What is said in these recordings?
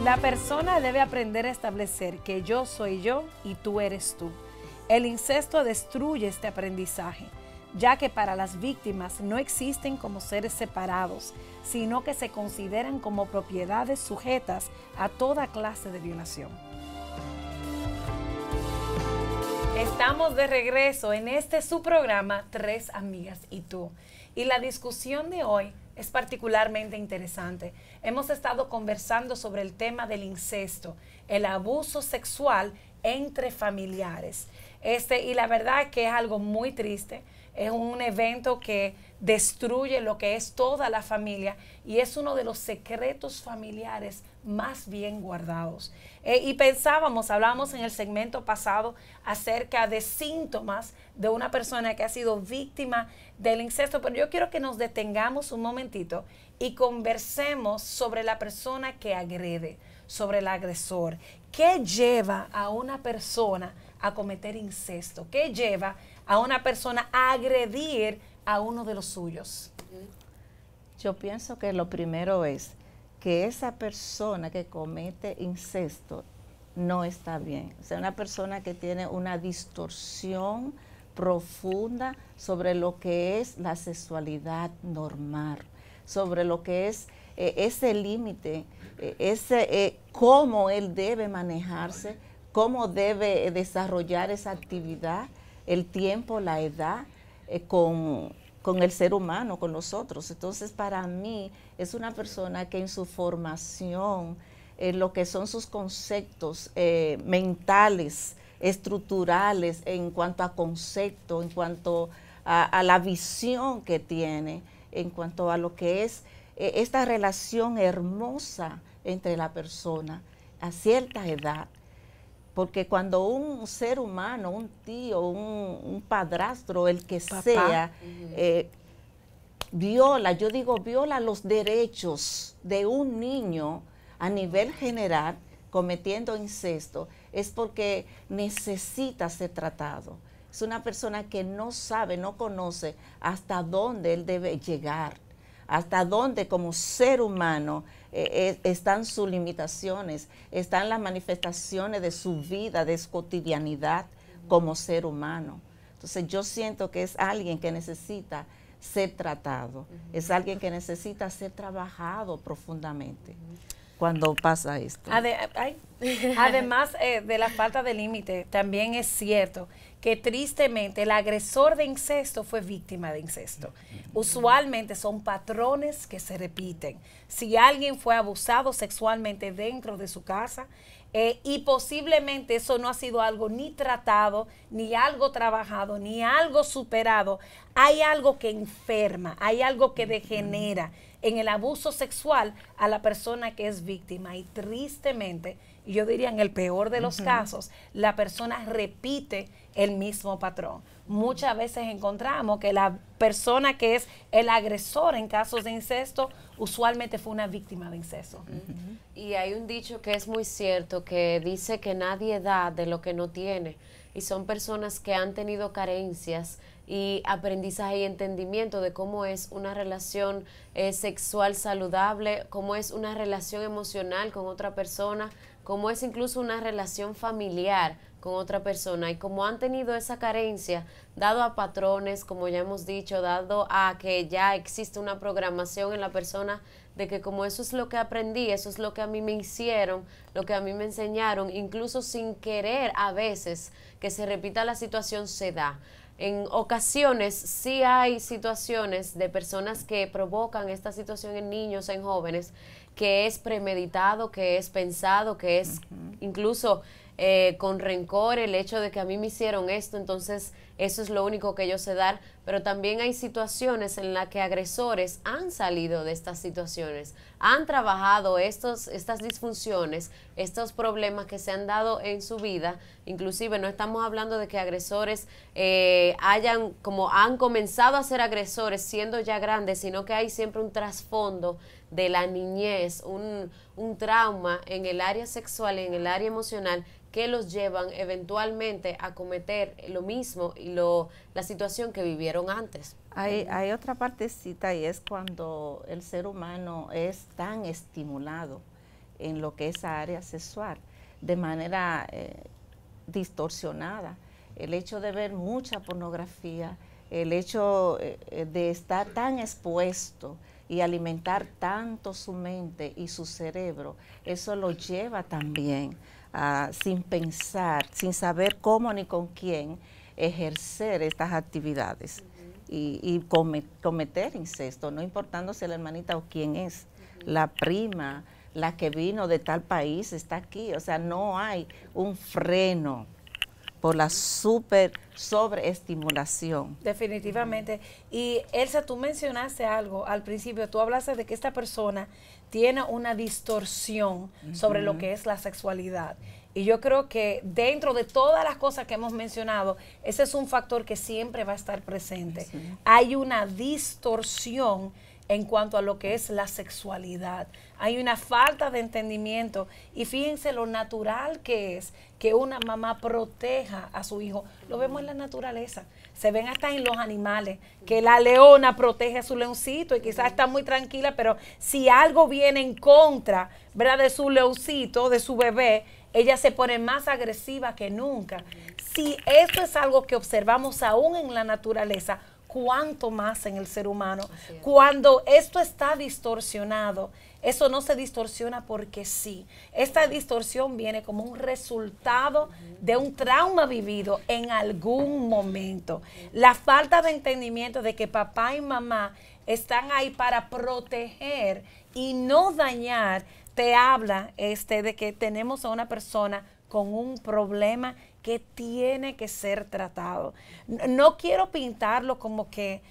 La persona debe aprender a establecer que yo soy yo y tú eres tú. El incesto destruye este aprendizaje, ya que para las víctimas no existen como seres separados, sino que se consideran como propiedades sujetas a toda clase de violación. Estamos de regreso en este su programa Tres Amigas y Tú. Y la discusión de hoy es particularmente interesante. Hemos estado conversando sobre el tema del incesto, el abuso sexual entre familiares. Y la verdad que es algo muy triste. Es un evento que destruye lo que es toda la familia y es uno de los secretos familiares más bien guardados. Y hablábamos en el segmento pasado acerca de síntomas de una persona que ha sido víctima del incesto, pero yo quiero que nos detengamos un momentito y conversemos sobre la persona que agrede, sobre el agresor. ¿Qué lleva a una persona a cometer incesto? ¿Qué lleva a una persona a agredir a uno de los suyos? Yo pienso que lo primero es que esa persona que comete incesto no está bien. O sea, una persona que tiene una distorsión profunda sobre lo que es la sexualidad normal, sobre lo que es ese límite, cómo él debe manejarse, cómo debe desarrollar esa actividad, el tiempo, la edad, con el ser humano, con nosotros. Entonces, para mí, es una persona que en su formación, lo que son sus conceptos mentales, estructurales, en cuanto a concepto, en cuanto a la visión que tiene, en cuanto a lo que es esta relación hermosa entre la persona a cierta edad. Porque cuando un ser humano, un tío, un padrastro, el que sea, viola los derechos de un niño a nivel general, cometiendo incesto, es porque necesita ser tratado. Es una persona que no sabe, no conoce hasta dónde él debe llegar, hasta dónde como ser humano están sus limitaciones, están las manifestaciones de su vida, de su cotidianidad como ser humano. Entonces yo siento que es alguien que necesita ser tratado, es alguien que necesita ser trabajado profundamente cuando pasa esto. Además de la falta de límite, también es cierto que tristemente el agresor de incesto fue víctima de incesto. Usualmente son patrones que se repiten. Si alguien fue abusado sexualmente dentro de su casa, y posiblemente eso no ha sido algo ni tratado, ni algo trabajado, ni algo superado, hay algo que enferma, hay algo que degenera en el abuso sexual a la persona que es víctima. Y tristemente, yo diría en el peor de los casos, la persona repite el mismo patrón. Muchas veces encontramos que la persona que es el agresor en casos de incesto usualmente fue una víctima de incesto. Y hay un dicho que es muy cierto, que dice que nadie da de lo que no tiene, y son personas que han tenido carencias y aprendizaje y entendimiento de cómo es una relación sexual saludable, cómo es una relación emocional con otra persona, cómo es incluso una relación familiar con otra persona, y como han tenido esa carencia, dado a patrones, como ya hemos dicho, dado a que ya existe una programación en la persona de que como eso es lo que aprendí, eso es lo que a mí me hicieron, lo que a mí me enseñaron, incluso sin querer a veces que se repita la situación, se da. En ocasiones sí hay situaciones de personas que provocan esta situación en niños, en jóvenes, que es premeditado, que es pensado, que es incluso con rencor el hecho de que a mí me hicieron esto, entonces eso es lo único que yo sé dar. Pero también hay situaciones en las que agresores han salido de estas situaciones, han trabajado estas disfunciones, estos problemas que se han dado en su vida. Inclusive no estamos hablando de que agresores han comenzado a ser agresores siendo ya grandes, sino que hay siempre un trasfondo de la niñez, un trauma en el área sexual y en el área emocional que los llevan eventualmente a cometer lo mismo la situación que vivieron antes. Hay otra partecita y es cuando el ser humano es tan estimulado en lo que es esa área sexual de manera distorsionada. El hecho de ver mucha pornografía, el hecho de estar tan expuesto y alimentar tanto su mente y su cerebro, eso lo lleva también sin pensar, sin saber cómo ni con quién ejercer estas actividades y cometer incesto, no importando si la hermanita o quién es, la prima, la que vino de tal país está aquí, o sea, no hay un freno por la sobreestimulación. Definitivamente. Y Elsa, tú mencionaste algo al principio, tú hablaste de que esta persona tiene una distorsión sobre lo que es la sexualidad. Y yo creo que dentro de todas las cosas que hemos mencionado, ese es un factor que siempre va a estar presente. Sí. Hay una distorsión en cuanto a lo que es la sexualidad. Hay una falta de entendimiento y fíjense lo natural que es que una mamá proteja a su hijo. Lo vemos en la naturaleza, se ven hasta en los animales, que la leona protege a su leoncito y quizás está muy tranquila, pero si algo viene en contra, ¿verdad?, de su leoncito, de su bebé, ella se pone más agresiva que nunca. Si esto es algo que observamos aún en la naturaleza, cuánto más en el ser humano. Cuando esto está distorsionado, eso no se distorsiona porque sí. Esta distorsión viene como un resultado de un trauma vivido en algún momento. La falta de entendimiento de que papá y mamá están ahí para proteger y no dañar, te habla de que tenemos a una persona con un problema que tiene que ser tratado. No quiero pintarlo como que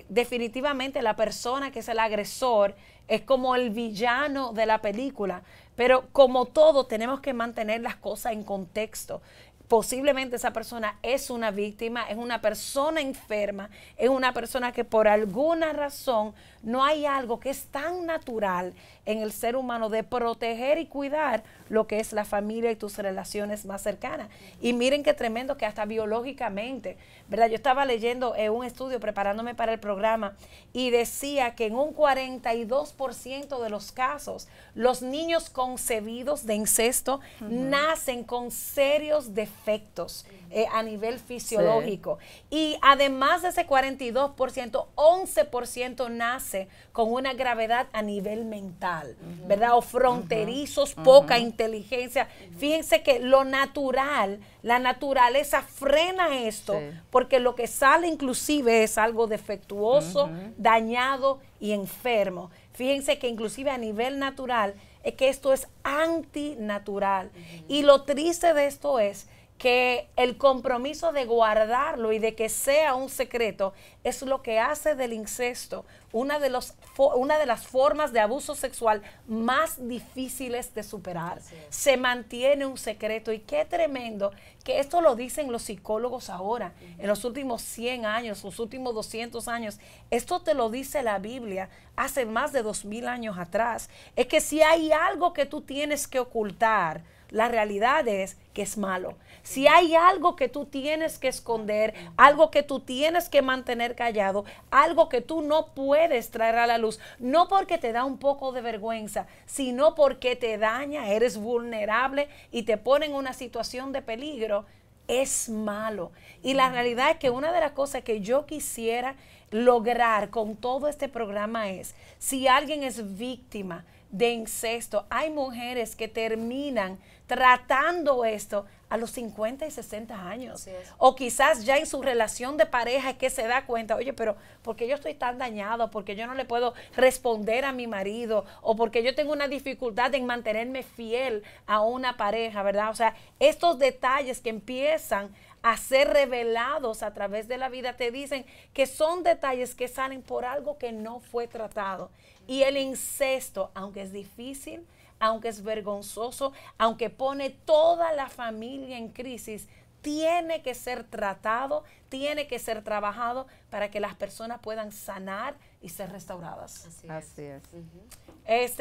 definitivamente la persona que es el agresor es como el villano de la película, pero como todo tenemos que mantener las cosas en contexto. Posiblemente esa persona es una víctima, es una persona enferma, es una persona que por alguna razón no hay algo que es tan natural en el ser humano de proteger y cuidar lo que es la familia y tus relaciones más cercanas. Y miren qué tremendo que hasta biológicamente, ¿verdad? Yo estaba leyendo un estudio preparándome para el programa y decía que en un 42% de los casos, los niños concebidos de incesto nacen con serios defectos a nivel fisiológico. Sí. Y además de ese 42%, 11% nace con una gravedad a nivel mental, ¿verdad? O fronterizos, poca inteligencia. Fíjense que lo natural, la naturaleza frena esto, sí, porque lo que sale inclusive es algo defectuoso, dañado y enfermo. Fíjense que inclusive a nivel natural es que esto es antinatural. Y lo triste de esto es que el compromiso de guardarlo y de que sea un secreto es lo que hace del incesto una de las formas de abuso sexual más difíciles de superar. Se mantiene un secreto y qué tremendo que esto lo dicen los psicólogos ahora, en los últimos 100 años, los últimos 200 años. Esto te lo dice la Biblia hace más de 2000 años atrás. Es que si hay algo que tú tienes que ocultar, la realidad es que es malo. Si hay algo que tú tienes que esconder, algo que tú tienes que mantener callado, algo que tú no puedes traer a la luz, no porque te da un poco de vergüenza, sino porque te daña, eres vulnerable y te pone en una situación de peligro, es malo. Y la realidad es que una de las cosas que yo quisiera lograr con todo este programa es, si alguien es víctima de incesto, hay mujeres que terminan tratando esto a los 50 y 60 años. O quizás ya en su relación de pareja es que se da cuenta, oye, pero ¿por qué yo estoy tan dañado? ¿Por qué yo no le puedo responder a mi marido? O porque yo tengo una dificultad en mantenerme fiel a una pareja, ¿verdad? O sea, estos detalles que empiezan a ser revelados a través de la vida te dicen que son detalles que salen por algo que no fue tratado. Y el incesto, aunque es difícil, aunque es vergonzoso, aunque pone toda la familia en crisis, tiene que ser tratado, tiene que ser trabajado para que las personas puedan sanar y ser restauradas. Así es.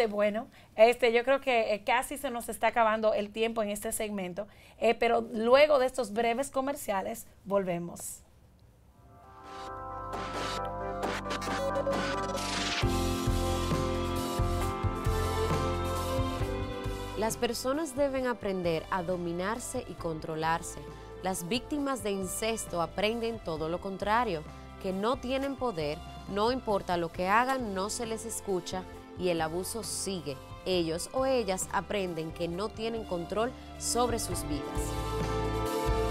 Bueno, yo creo que casi se nos está acabando el tiempo en este segmento, pero luego de estos breves comerciales volvemos. Las personas deben aprender a dominarse y controlarse. Las víctimas de incesto aprenden todo lo contrario, que no tienen poder, no importa lo que hagan, no se les escucha y el abuso sigue. Ellos o ellas aprenden que no tienen control sobre sus vidas.